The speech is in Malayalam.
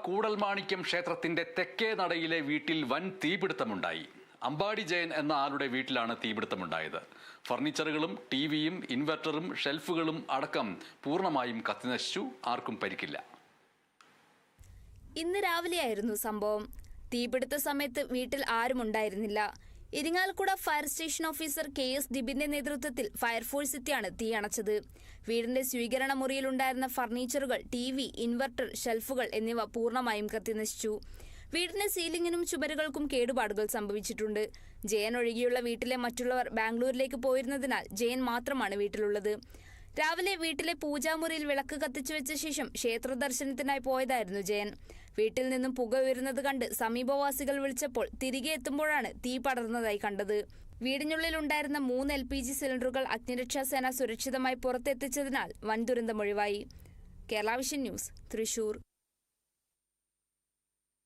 കൂടൽമാണിക്യം ക്ഷേത്രത്തിന്റെ തെക്കേ നടയിലെ വീട്ടിൽ വൻ തീപിടുത്തമുണ്ടായി. അമ്പാടി ജയൻ എന്ന ആളുടെ വീട്ടിലാണ് തീപിടുത്തമുണ്ടായത്. ഫർണിച്ചറുകളും ടിവിയും ഇൻവെർട്ടറും ഷെൽഫുകളും അടക്കം പൂർണ്ണമായും കത്തിനശിച്ചു. ആർക്കും പരിക്കില്ല. ഇന്ന് രാവിലെയായിരുന്നു സംഭവം. തീപിടുത്ത സമയത്ത് വീട്ടിൽ ആരും ഉണ്ടായിരുന്നില്ല. Irinjalakuda fire station officer KS ദിബിന്റെ നേതൃത്വത്തിൽ ഫയർഫോഴ്സ് എത്തിയാണ് തീ അണച്ചത്. വീടിന്റെ സ്വീകരണ മുറിയിലുണ്ടായിരുന്ന ഫർണിച്ചറുകൾ, ടിവി, ഇൻവെർട്ടർ, ഷെൽഫുകൾ എന്നിവ പൂർണ്ണമായും കത്തിനശിച്ചു. വീടിന്റെ സീലിംഗിനും ചുമരുകൾക്കും കേടുപാടുകൾ സംഭവിച്ചിട്ടുണ്ട്. ജയൻ ഒഴികെയുള്ള വീട്ടിലെ മറ്റുള്ളവർ ബാംഗ്ലൂരിലേക്ക് പോയിരുന്നതിനാൽ ജയൻ മാത്രമാണ് വീട്ടിലുള്ളത്. രാവിലെ വീട്ടിലെ പൂജാമുറിയിൽ വിളക്ക് കത്തിച്ചു വെച്ച ശേഷം ക്ഷേത്ര ദർശനത്തിനായി പോയതായിരുന്നു ജയൻ. വീട്ടിൽ നിന്നും പുക ഉയരുന്നത് കണ്ട് സമീപവാസികൾ വിളിച്ചപ്പോൾ തിരികെ എത്തുമ്പോഴാണ് തീ പടർന്നതായി കണ്ടത്. വീടിനുള്ളിലുണ്ടായിരുന്ന 3 LPG സിലിണ്ടറുകൾ അഗ്നിരക്ഷാസേന സുരക്ഷിതമായി പുറത്തെത്തിച്ചതിനാൽ വൻ ദുരന്തമൊഴിവായി. Kerala vision news, Thrissur.